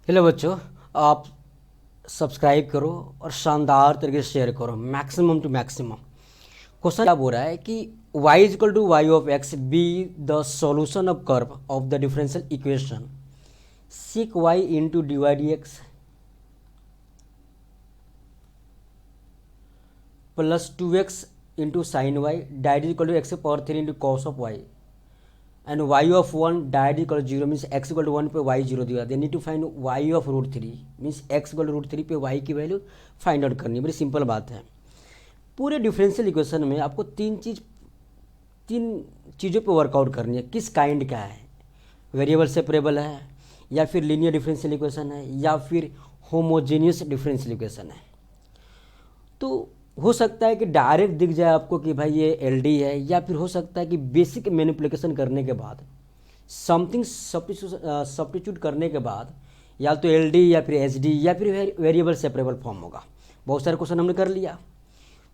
Hello बच्चों, आप subscribe करो और शानदार तरीके से शेयर करो मैक्सिमम टू मैक्सिमम। क्वेश्चन क्या बोल रहा है कि y is equal to y of x be the solution of curve of the differential equation sec y into d y d x plus 2x into sine y that is equal to x power 3 into cos of y and y of 1 that equal 0 means x equal to 1 पे y 0 दिया। They need to find y of √3 means x equal to √3 पे y की value find out करनी है। बड़ी simple बात है। पूरे डिफरेंशियल इक्वेशन में आपको तीन चीज़ों पे वर्कआउट करनी है। किस काइंड का है, वेरिएबल सेपरेबल है या फिर लीनियर डिफरेंशियल इक्वेशन है या फिर होमोजेनियस डिफरेंशियल इक्वेशन है। तो हो सकता है कि डायरेक्ट दिख जाए आपको कि भाई ये एलडी है, या फिर हो सकता है कि बेसिक मैनिपुलेशन करने के बाद समथिंग सब्स्टिट्यूट करने के बाद या तो एलडी या फिर एसडी या फिर वेरिएबल सेपरेबल फॉर्म होगा। बहुत सारे क्वेश्चन हमने कर लिया।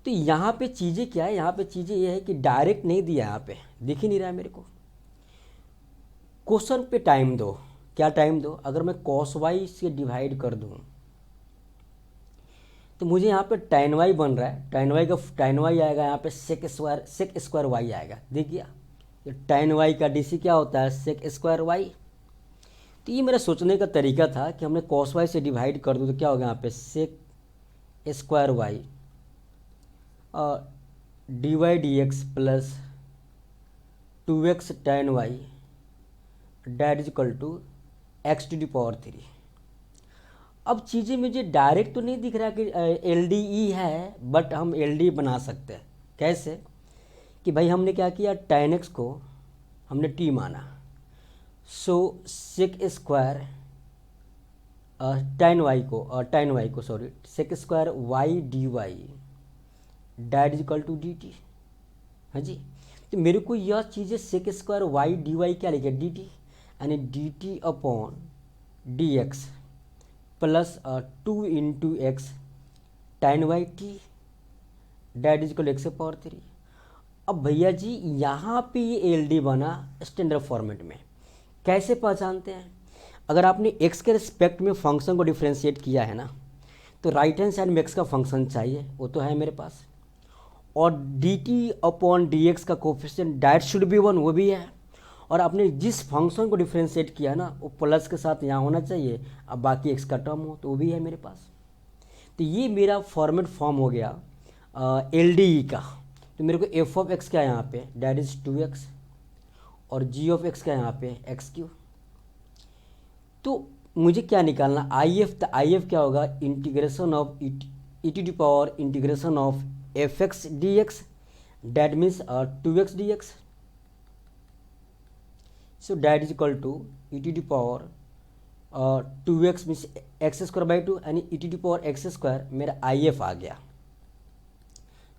तो यहाँ पे चीज़ें क्या है, यहाँ पे चीज़ें ये है कि डायरेक्ट नहीं दिया, यहाँ पे दिख ही नहीं रहा है मेरे को। क्वेश्चन पे टाइम दो। क्या टाइम दो? अगर मैं कॉस वाई से डिवाइड कर दूँ तो मुझे यहाँ पे tan y बन रहा है। tan y आएगा यहाँ पे सेक स्क्वायर वाई आएगा। देखिए ये tan y का डीसी क्या होता है, सेक स्क्वायर वाई। तो ये मेरा सोचने का तरीका था कि हमने cos y से डिवाइड कर दूँ तो क्या होगा यहाँ पे सेक स्क्वायर वाई और d y d x plus 2x tan y that is equal to x to the power 3। अब चीज़ें मुझे डायरेक्ट तो नहीं दिख रहा कि एल डी ई है, बट हम एल डी बना सकते हैं। कैसे कि भाई हमने क्या किया, tan x को हमने t माना, so sec square tan y को sorry sec square y d y that is equal to d t. हाँ जी, तो मेरे को यह चीज़ें sec square y d y क्या लिखे, डी टी, यानी d t upon d x plus 2 into x tan y t that is equal x power 3। अब भैया जी यहाँ पे ये एल डी बना स्टैंडर्ड फॉर्मेट में। कैसे पहचानते हैं? अगर आपने एक्स के रिस्पेक्ट में फंक्शन को डिफ्रेंशिएट किया है ना, तो राइट हैंड साइड में एक्स का फंक्शन चाहिए, वो तो है मेरे पास। और D t upon d x का कोफिशिएंट डैट शुड बी 1, वो भी है। और आपने जिस फंक्शन को डिफ्रेंशिएट किया ना, वो प्लस के साथ यहाँ होना चाहिए, अब बाकी एक्स का टर्म हो तो वो भी है मेरे पास। तो ये मेरा फॉर्मेट फॉर्म हो गया एल डी ई का। तो मेरे को एफ ऑफ एक्स क्या है यहाँ पे, डैट इज 2x, और जी ऑफ एक्स क्या है यहाँ पे, एक्स क्यू। तो मुझे क्या निकालना, आई एफ। तो आई एफ क्या होगा, integration of e t power integration of f x d x that means 2x d x. So that is equal to e t power 2x means x square by 2, यानी e t power x square मेरा I F आ गया।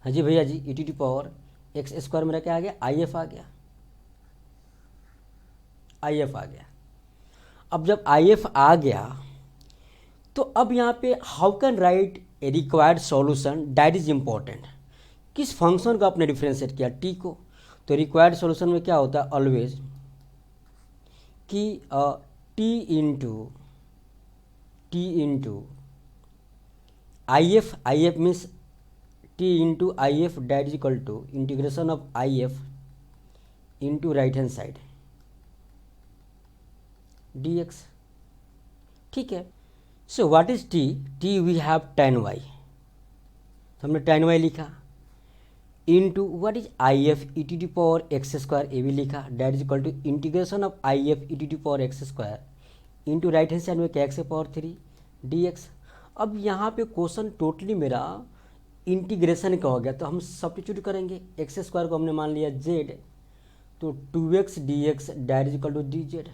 हाँ जी भैया जी, e t power x square मेरा क्या आ गया, आई एफ आ गया, आई एफ आ गया। अब जब आई एफ आ गया तो अब यहाँ पे how can write A required solution, that is important. किस फंक्शन को आपने डिफ्रेंशिएट किया, टी को। तो रिक्वायर्ड सॉल्यूशन में क्या होता है ऑलवेज कि t into I F means t into I F that is equal to integration of I F into right hand side d x. ठीक है। So what is t, t we have tan y, तो हमने tan y लिखा, into what is I F e t power x square, ए भी लिखा, that is equal to integration of I F e t power x square into right hand side में क्या x power 3 D x. अब यहाँ पे question totally मेरा integration का हो गया, तो हम सब्स्टिट्यूट करेंगे। एक्स स्क्वायर को हमने मान लिया जेड, तो 2x d x that is equal to d z.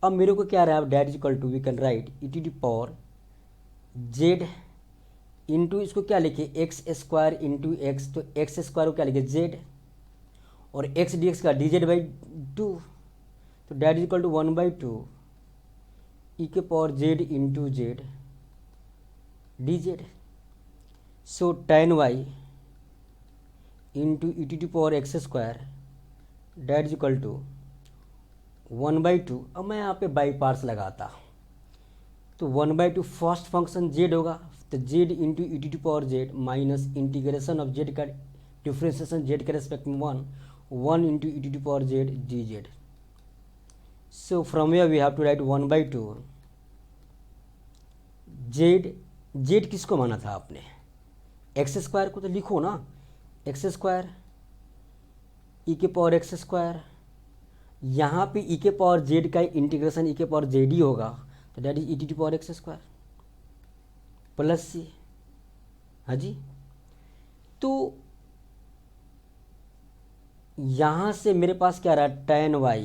अब मेरे को क्या रहा है, that is equal to we can write e t power z into इसको क्या लिखे, एक्स स्क्वायर इंटू एक्स, तो एक्स स्क्वायर को क्या लिखे जेड, और एक्स डी एक्स का डी जेड बाई 2, तो that is equal to 1/2 e के power z into z d z. So tan Y into e t power x square that is equal to 1/2। अब मैं यहाँ पे by parts लगाता, तो 1/2 first function Z होगा, तो Z into e t power Z minus integration of Z का differentiation Z के रेस्पेक्ट में 1 into e t power Z d Z. So from here we have to write 1/2 Z किसको माना था आपने, x square को तो लिखो ना, एक्स स्क्वायर ई के पावर एक्स स्क्वायर, यहाँ पे ई के पावर जेड का इंटीग्रेशन ई के पावर जेड ही होगा, तो that is e t power x square plus c. हाँ जी, तो यहाँ से मेरे पास क्या रहा, tan y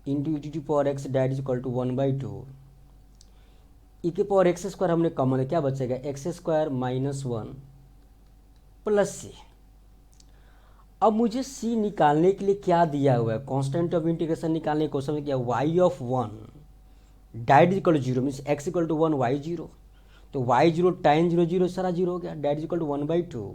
into e t power x that is equal to 1/2 e के पावर एक्स स्क्वायर हमने कॉमन है, क्या बचेगा, x square minus 1 plus c. अब मुझे सी निकालने के लिए क्या दिया हुआ है, कांस्टेंट ऑफ इंटीग्रेशन निकालने को क्वेश्चन में क्या, y of 1 that is equal to 0 means x equal to 1 y 0, तो y 0 tan 0 0 सारा 0 हो गया, that is equal to 1/2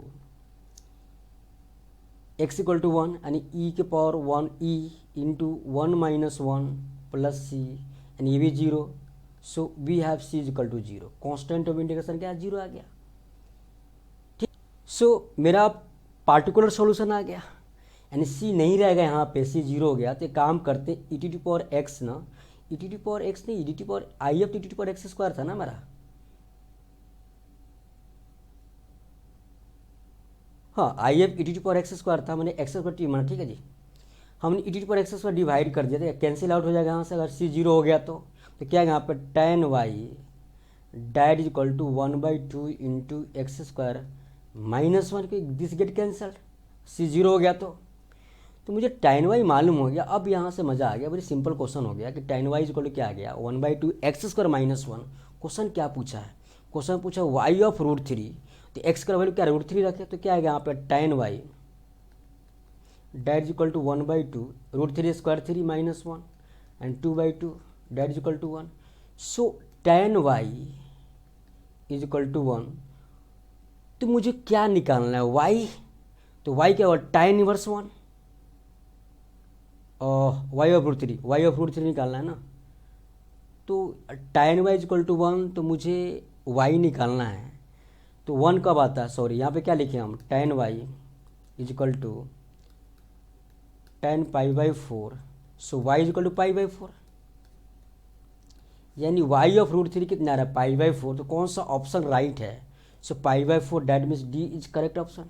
x equal to 1 यानी e के power 1 e into 1 minus 1 plus c यानी ये भी 0, so we have c is equal to 0. Constant of integration क्या 0 आ गया, ठीक. सो मेरा पार्टिकुलर सॉल्यूशन आ गया, यानी c नहीं रहेगा यहाँ पे, c 0 हो गया. तो एक काम करते ई टी पावर एक्स ना, ई टी पावर एक्स नहीं, ई t power I F T power x square था ना हमारा, हाँ आई F e t power x square था, मैंने एक्स स्क्वायर टी माना, ठीक है जी. हमने ई t power x square divide कर दिया, तो कैंसिल आउट हो जाएगा यहाँ से, अगर सी 0 हो गया तो क्या है यहाँ पर tan y that is equal to 1/2 into x square minus 1, this get cancelled, c 0 हो गया तो मुझे tan y मालूम हो गया. अब यहाँ से मज़ा आ गया, बड़ी सिंपल क्वेश्चन हो गया कि tan y is equal to क्या आ गया, 1/2 एक्स स्क्वायर माइनस 1. क्वेश्चन क्या पूछा है, क्वेश्चन पूछा y ऑफ √3, तो एक्स का वैल्यू क्या √3 रखे, तो क्या आएगा यहाँ पर tan y that is equal to 1/2 √3 square 3 minus 1 and 2/2 that is equal to 1. So tan y is equal to 1. तो मुझे क्या निकालना है, y, तो y क्या होगा tan इनवर्स 1 y ऑफ √3 निकालना है ना, तो tan y is equal to 1, तो मुझे y निकालना है. तो 1 कब आता है, सॉरी यहाँ पे क्या लिखे हम, tan y is equal to tan π/4, so y is equal to π/4, यानी y ऑफ √3 कितना आ रहा है π/4, तो कौन सा ऑप्शन राइट है, सो π/4 that means d is correct option.